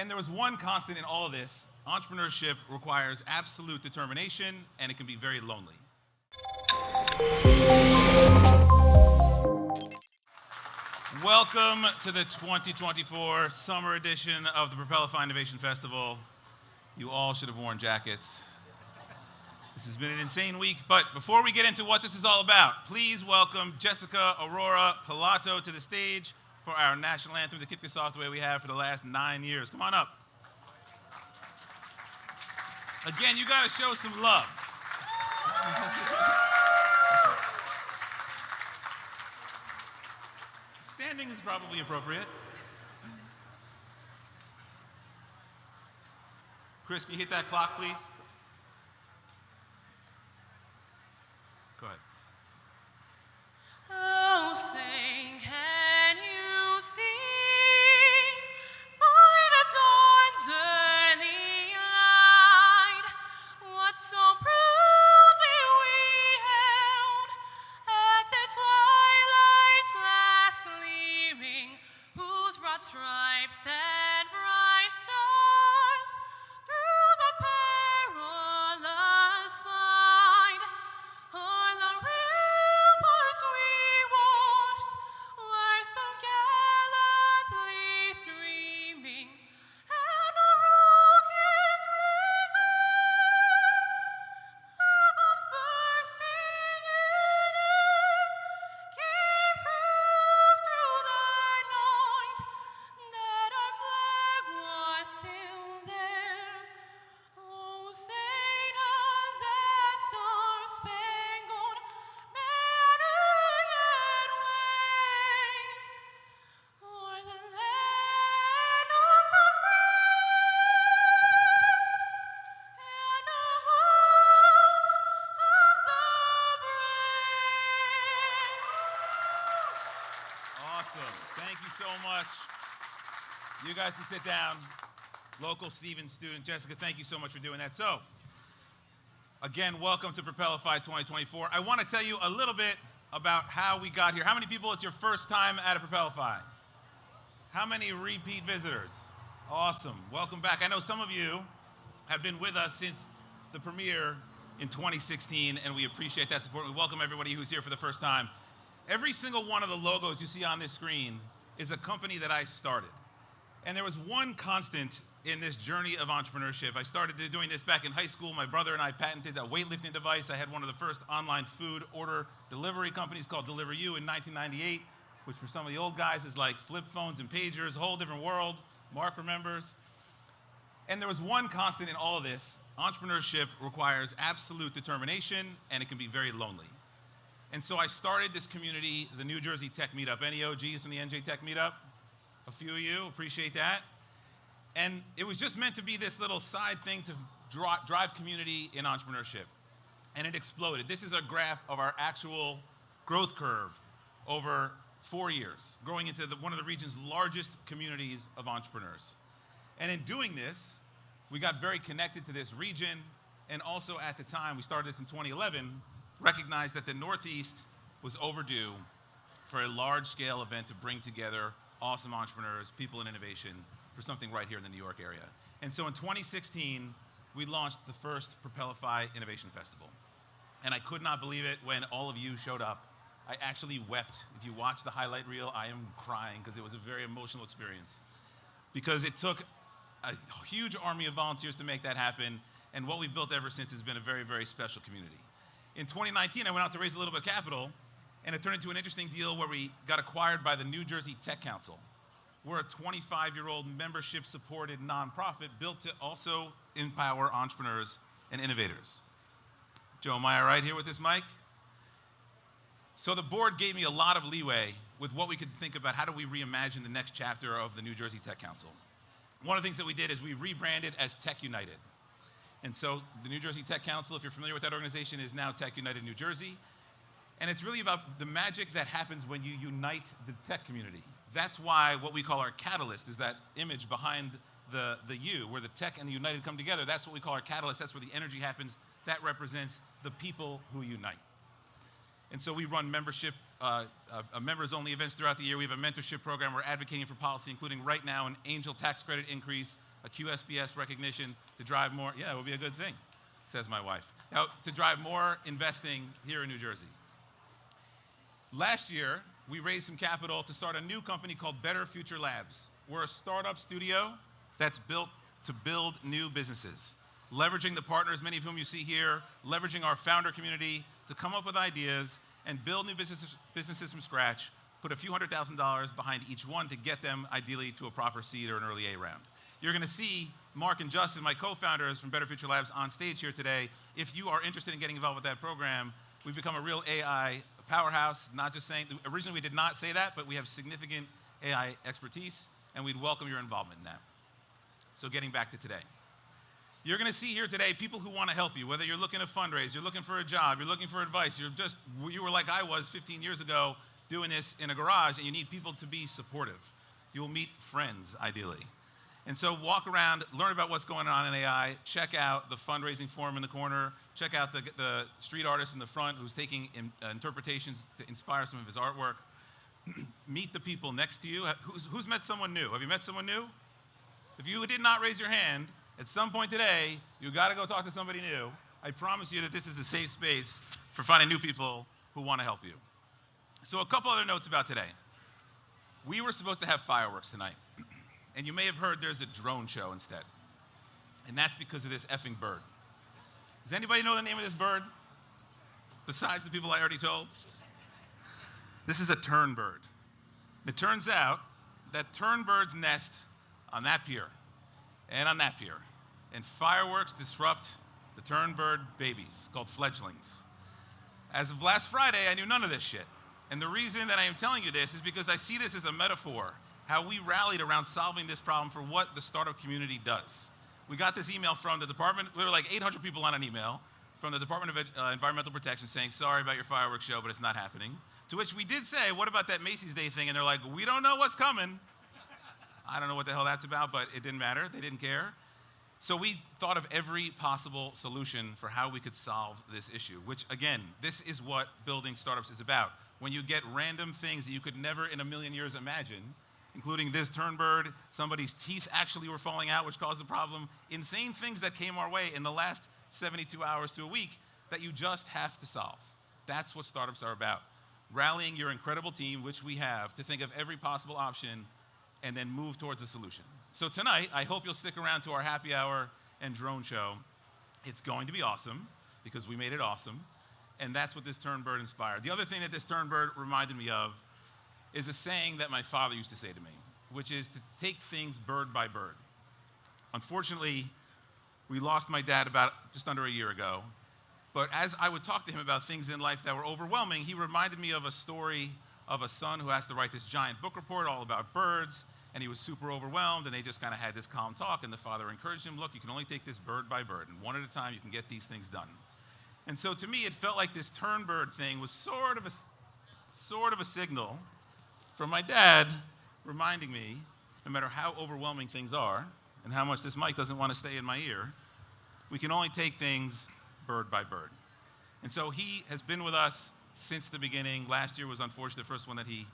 And there was one constant in all of this. Entrepreneurship requires absolute determination, and it can be very lonely. Welcome to the 2024 summer edition of the Propelling Innovation Festival. You all should have worn jackets. This has been an insane week, but before we get into what this is all about, please welcome Jessica, Aurora, Piloto to the stage for our national anthem to kick this off the way we have for the last 9 years. Come on up. Again, you gotta show some love. Standing is probably appropriate. Chris, can you hit that clock, please? Go ahead. Oh, say, can you see by the dawn's early light what so proudly we held at the twilight's last gleaming, whose broad stripes and bright stars through the perilous fight o'er the ramparts we watched, were so gallantly streaming, and the rockets ringing, the bombs bursting in air, gave proof through the night that our flag was still there. Oh, say does that star-spangled banner yet wave o'er the land of the free and the home of the brave? Awesome. Thank you so much. You guys can sit down. Local Stevens student, Jessica, thank you so much for doing that. So, again, welcome to Propelify 2024. I want to tell you a little bit about how we got here. How many people, it's your first time at a Propelify? How many repeat visitors? Awesome. Welcome back. I know some of you have been with us since the premiere in 2016, and we appreciate that support. We welcome everybody who's here for the first time. Every single one of the logos you see on this screen is a company that I started. And there was one constant in this journey of entrepreneurship. I started doing this back in high school. My brother and I patented a weightlifting device. I had one of the first online food order delivery companies called Deliver You in 1998, which for some of the old guys is like flip phones and pagers, a whole different world. Mark remembers. And there was one constant in all of this. Entrepreneurship requires absolute determination, and it can be very lonely. And so I started this community, the New Jersey Tech Meetup. Any OGs from the NJ Tech Meetup? A few of you, appreciate that. And it was just meant to be this little side thing to drive community in entrepreneurship. And it exploded. This is a graph of our actual growth curve over 4 years, growing into one of the region's largest communities of entrepreneurs. And in doing this, we got very connected to this region. And also at the time, we started this in 2011, recognized that the Northeast was overdue for a large-scale event to bring together awesome entrepreneurs, people in innovation, for something right here in the New York area. And so in 2016, we launched the first Propelify Innovation Festival. And I could not believe it when all of you showed up. I actually wept. If you watch the highlight reel, I am crying because it was a very emotional experience. Because it took a huge army of volunteers to make that happen, and what we've built ever since has been a very, very special community. In 2019, I went out to raise a little bit of capital, and it turned into an interesting deal where we got acquired by the New Jersey Tech Council. We're a 25-year-old membership-supported nonprofit built to also empower entrepreneurs and innovators. Joe, am I all right here with this mic? So the board gave me a lot of leeway with what we could think about. How do we reimagine the next chapter of the New Jersey Tech Council? One of the things that we did is we rebranded as TechUnited. And so the New Jersey Tech Council, if you're familiar with that organization, is now TechUnited New Jersey. And it's really about the magic that happens when you unite the tech community. That's why what we call our catalyst is that image behind the U, where the tech and the united come together. That's what we call our catalyst. That's where the energy happens. That represents the people who unite. And so we run membership, members-only events throughout the year. We have a mentorship program. We're advocating for policy, including right now an angel tax credit increase a QSBS recognition to drive more. Yeah, it would be a good thing, says my wife. Now, to drive more investing here in New Jersey. Last year, we raised some capital to start a new company called Better Future Labs. We're a startup studio that's built to build new businesses, leveraging the partners, many of whom you see here, leveraging our founder community to come up with ideas and build new businesses from scratch, put a few $100,000 behind each one to get them ideally to a proper seed or an early A round. You're going to see Mark and Justin, my co-founders from Better Future Labs, on stage here today. If you are interested in getting involved with that program, we've become a real AI powerhouse, not just saying, originally we did not say that, but we have significant AI expertise, and we'd welcome your involvement in that. So getting back to today. You're going to see here today people who want to help you, whether you're looking to fundraise, you're looking for a job, you're looking for advice, you were like I was 15 years ago doing this in a garage, and you need people to be supportive. You will meet friends, ideally. And so walk around, learn about what's going on in AI, check out the fundraising forum in the corner, check out the street artist in the front who's taking interpretations to inspire some of his artwork. Meet the people next to you. Who's met someone new? Have you met someone new? If you did not raise your hand, at some point today, you got to go talk to somebody new. I promise you that this is a safe space for finding new people who want to help you. So a couple other notes about today. We were supposed to have fireworks tonight. And you may have heard there's a drone show instead. And that's because of this effing bird. Does anybody know the name of this bird? Besides the people I already told? This is a tern bird. It turns out that tern birds nest on that pier and on that pier. And fireworks disrupt the tern bird babies, called fledglings. As of last Friday, I knew none of this shit. And the reason that I am telling you this is because I see this as a metaphor, how we rallied around solving this problem for what the startup community does. We got this email from the department, we were like 800 people on an email, from the Department of Environmental Protection saying, sorry about your fireworks show, but it's not happening. To which we did say, what about that Macy's Day thing? And they're like, we don't know what's coming. I don't know what the hell that's about, but it didn't matter, they didn't care. So we thought of every possible solution for how we could solve this issue, which again, this is what building startups is about. When you get random things that you could never in a million years imagine, including this tern bird, somebody's teeth actually were falling out, which caused the problem, insane things that came our way in the last 72 hours to a week that you just have to solve. That's what startups are about. Rallying your incredible team, which we have, to think of every possible option and then move towards a solution. So tonight, I hope you'll stick around to our happy hour and drone show. It's going to be awesome because we made it awesome. And that's what this tern bird inspired. The other thing that this tern bird reminded me of is a saying that my father used to say to me, which is to take things bird by bird. Unfortunately, we lost my dad about just under a year ago. But as I would talk to him about things in life that were overwhelming, he reminded me of a story of a son who has to write this giant book report all about birds, and he was super overwhelmed, and they just kind of had this calm talk, and the father encouraged him, look, you can only take this bird by bird, and one at a time you can get these things done. And so to me, it felt like this tern bird thing was sort of a signal from my dad reminding me, no matter how overwhelming things are, and how much this mic doesn't want to stay in my ear, we can only take things bird by bird. And so he has been with us since the beginning. Last year was unfortunately the first one that he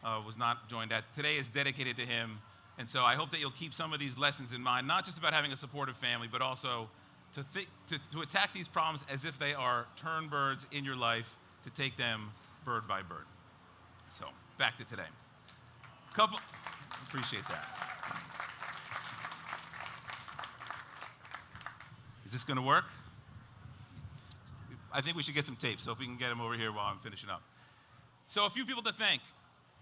was not joined at. Today is dedicated to him. And so I hope that you'll keep some of these lessons in mind, not just about having a supportive family, but also to attack these problems as if they are tern birds in your life, to take them bird by bird. So back to today. Appreciate that. Is this going to work? I think we should get some tape, so if we can get him over here while I'm finishing up. So a few people to thank.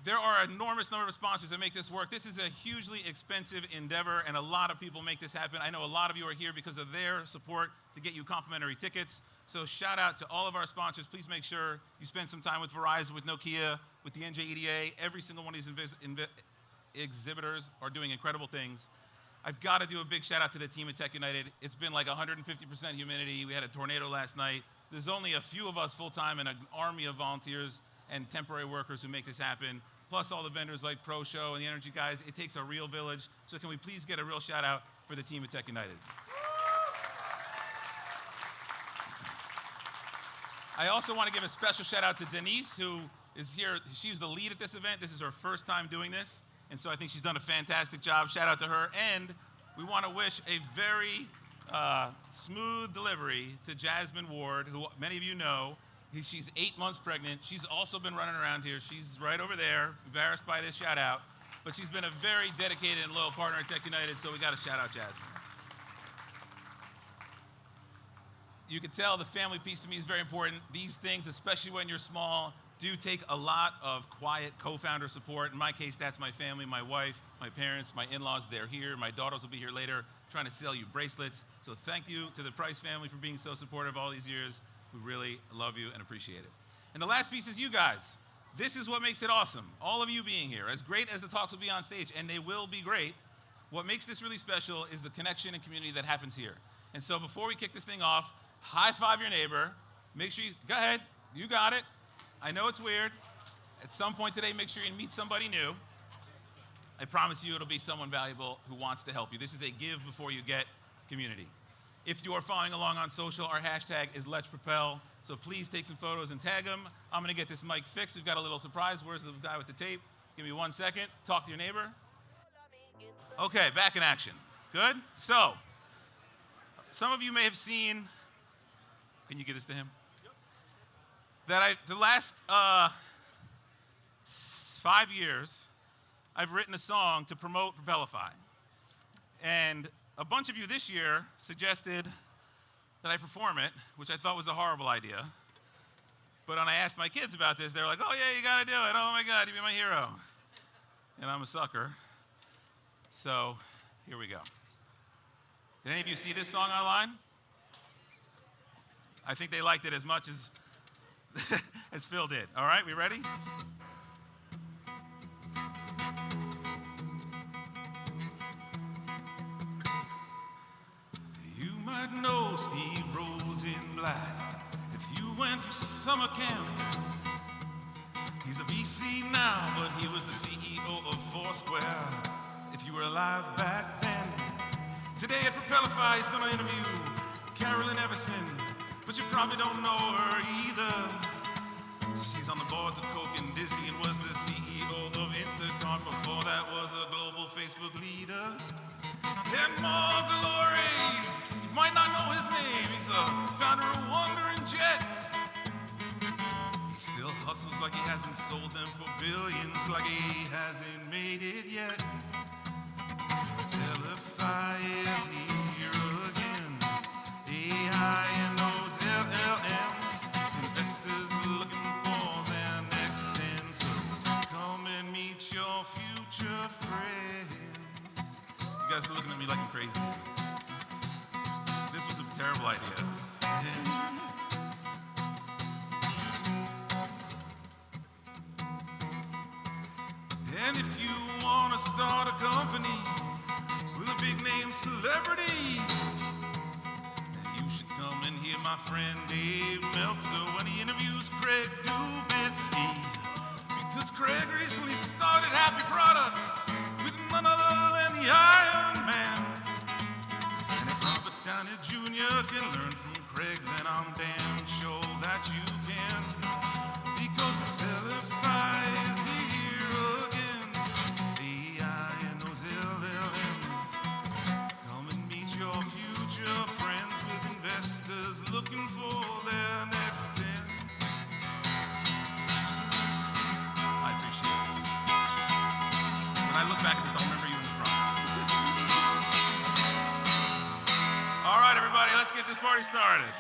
There are an enormous number of sponsors that make this work. This is a hugely expensive endeavor, and a lot of people make this happen. I know a lot of you are here because of their support to get you complimentary tickets. So shout out to all of our sponsors. Please make sure you spend some time with Verizon, with Nokia, with the NJEDA. Every single one of these exhibitors are doing incredible things. I've got to do a big shout out to the team at TechUnited. It's been like 150% humidity. We had a tornado last night. There's only a few of us full-time and an army of volunteers and temporary workers who make this happen, plus all the vendors like ProShow and the Energy guys. It takes a real village. So can we please get a real shout out for the team at TechUnited? I also want to give a special shout out to Denise, who is here. She's the lead at this event. This is her first time doing this. And so I think she's done a fantastic job. Shout out to her. And we want to wish a very smooth delivery to Jasmine Ward, who many of you know. She's 8 months pregnant. She's also been running around here. She's right over there, embarrassed by this shout out. But she's been a very dedicated and loyal partner at TechUnited, so we got to shout out Jasmine. You can tell the family piece to me is very important. These things, especially when you're small, do take a lot of quiet co-founder support. In my case, that's my family, my wife, my parents, my in-laws. They're here. My daughters will be here later trying to sell you bracelets. So thank you to the Price family for being so supportive all these years. We really love you and appreciate it. And the last piece is you guys. This is what makes it awesome. All of you being here. As great as the talks will be on stage, and they will be great, what makes this really special is the connection and community that happens here. And so before we kick this thing off, high five your neighbor. Make sure you, go ahead, you got it. I know it's weird. At some point today, make sure you meet somebody new. I promise you it'll be someone valuable who wants to help you. This is a give before you get community. If you are following along on social, our hashtag is Let's Propel. So please take some photos and tag them. I'm gonna get this mic fixed. We've got a little surprise. Where's the guy with the tape? Give me 1 second. Talk to your neighbor. Okay, back in action. Good? So, some of you may have seen, can you give this to him? That the last 5 years, I've written a song to promote Propelify. And a bunch of you this year suggested that I perform it, which I thought was a horrible idea. But when I asked my kids about this, they were like, oh yeah, you gotta do it. Oh my God, you'd be my hero. And I'm a sucker. So here we go. Did any of you see this song online? I think they liked it as much as, as Phil did. All right, we ready? You might know Steve Rose in black if you went to summer camp. He's a VC now, but he was the CEO of Foursquare. If you were alive back then. Today at Propelify, he's gonna interview Carolyn Everson, but you probably don't know her either. She's on the boards of Coke and Disney and was the CEO of Instacart. Before that was a global Facebook leader. And more glories, you might not know his name. He's the founder of Wonder and Jet. He still hustles like he hasn't sold them for billions, like he hasn't made it yet. Propelify is here again. AI and those LLMs. Investors looking for their next 10. So come and meet your future friends. You guys are looking at me like I'm crazy. This was a terrible idea. And if you want to start a company with a big name celebrity, then you should come and hear my friend Dave Meltzer when he interviews Craig Dubitsky. Because Craig recently started Happy Products with none other than the Iron Man. And if Robert Downey Jr. can learn from Craig, then I'm damn sure that you can. Because Propelify is here again. AI and those LLMs. Come and meet your future friends with investors looking for their next 10. I appreciate it. When I look back at this, I'll remember you in the front. All right, everybody, let's get this party started.